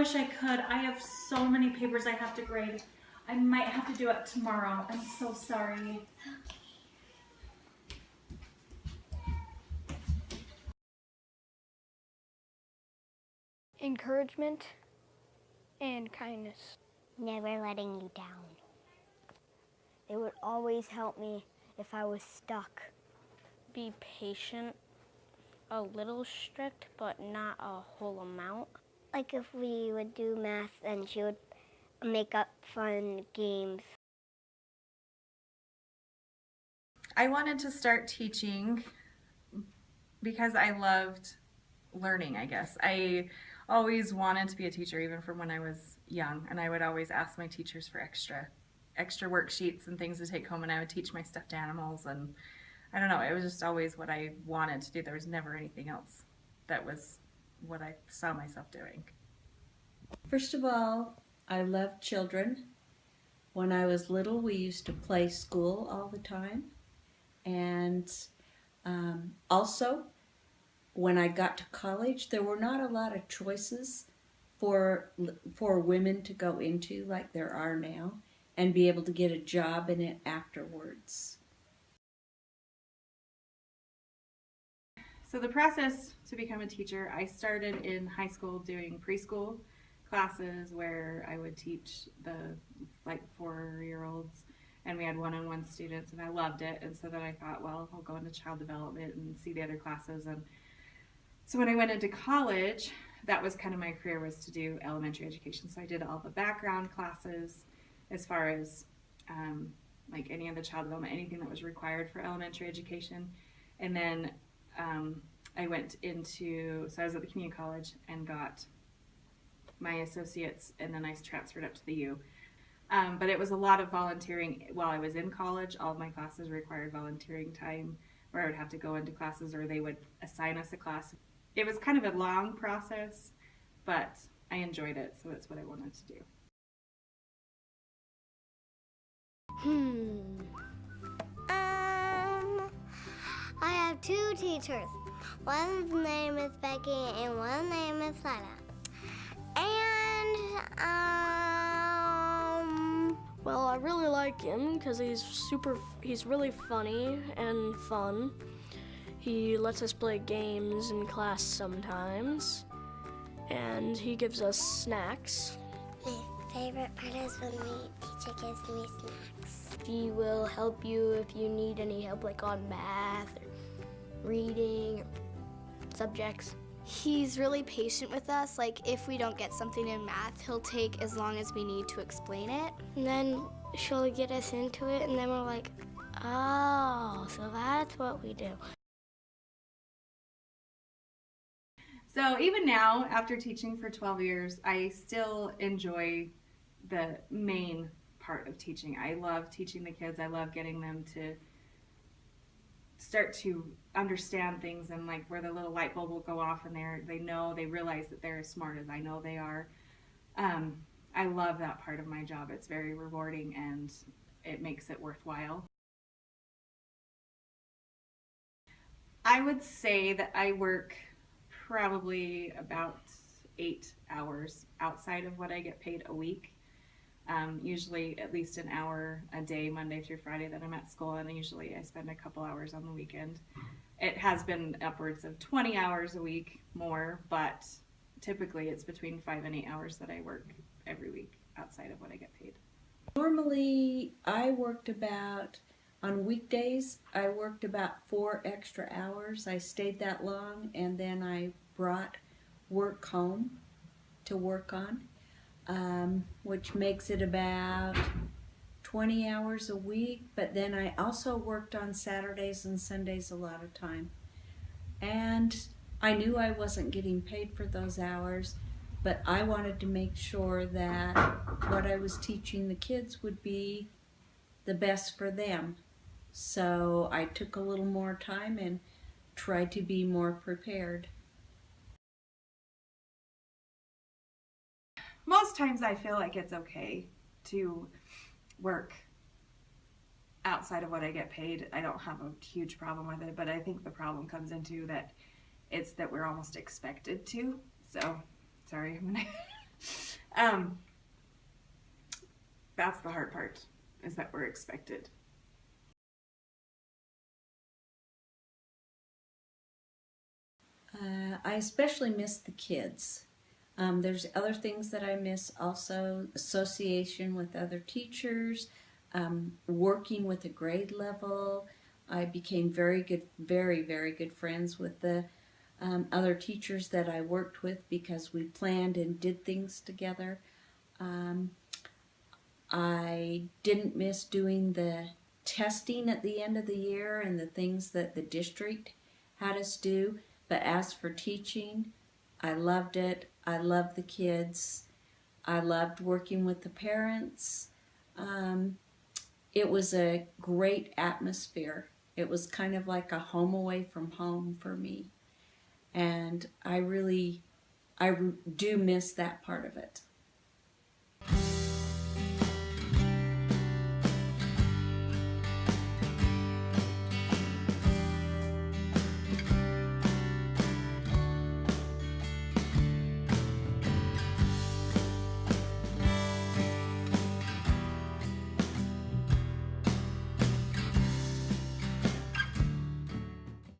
wish I could. I have so many papers I have to grade. I might have to do it tomorrow. I'm so sorry. Encouragement and kindness. Never letting you down. They would always help me if I was stuck. Be patient, a little strict, but not a whole amount. Like if we would do math, then she would make up fun games. I wanted to start teaching because I loved learning, I guess. I always wanted to be a teacher, even from when I was young, and I would always ask my teachers for extra worksheets and things to take home, and I would teach my stuffed animals, and I don't know, it was just always what I wanted to do. There was never anything else that was what I saw myself doing. First of all, I love children. When I was little, we used to play school all the time. And also, when I got to college, there were not a lot of choices for women to go into like there are now and be able to get a job in it afterwards. So the process to become a teacher, I started in high school doing preschool classes where I would teach the 4-year-olds, and we had one-on-one students, and I loved it. And so then I thought, well, I'll go into child development and see the other classes. And so when I went into college, that was kind of my career, was to do elementary education. So I did all the background classes as far as like any of the child development, anything that was required for elementary education. And then I went into, so I was at the community college and got my associates, and then I transferred up to the U. But it was a lot of volunteering while I was in college. All of my classes required volunteering time, where I would have to go into classes or they would assign us a class. It was kind of a long process, but I enjoyed it, so it's what I wanted to do. I have 2 teachers. One's name is Becky and one's name is Lila. And, Well, I really like him because he's really funny and fun. He lets us play games in class sometimes, and he gives us snacks. my favorite part is when my teacher gives me snacks. He will help you if you need any help, like on math or reading or subjects. He's really patient with us. Like if we don't get something in math, he'll take as long as we need to explain it. And then she'll get us into it, and then we're like, oh, so that's what we do. So even now, after teaching for 12 years, I still enjoy the main part of teaching. I love teaching the kids. I love getting them to start to understand things, and like where the little light bulb will go off and they realize that they're as smart as I know they are. I love that part of my job. It's very rewarding and it makes it worthwhile. I would say that I work probably about 8 hours outside of what I get paid a week. Usually at least an hour a day, Monday through Friday, that I'm at school, and usually I spend a couple hours on the weekend. It has been upwards of 20 hours a week more, but typically it's between 5 and 8 hours that I work every week outside of what I get paid. Normally, on weekdays, I worked about 4 extra hours. I stayed that long, and then I brought work home to work on, which makes it about 20 hours a week. But then I also worked on Saturdays and Sundays a lot of time. And I knew I wasn't getting paid for those hours, but I wanted to make sure that what I was teaching the kids would be the best for them. So I took a little more time and tried to be more prepared. Most times I feel like it's okay to work outside of what I get paid. I don't have a huge problem with it, but I think the problem comes into that it's that we're almost expected to. So, sorry, I'm gonna That's the hard part, is that we're expected. I especially miss the kids. There's other things that I miss also, association with other teachers, working with a grade level. I became very good friends with the other teachers that I worked with because we planned and did things together. I didn't miss doing the testing at the end of the year and the things that the district had us do. But as for teaching, I loved it. I loved the kids. I loved working with the parents. It was a great atmosphere. It was kind of like a home away from home for me. And I do miss that part of it.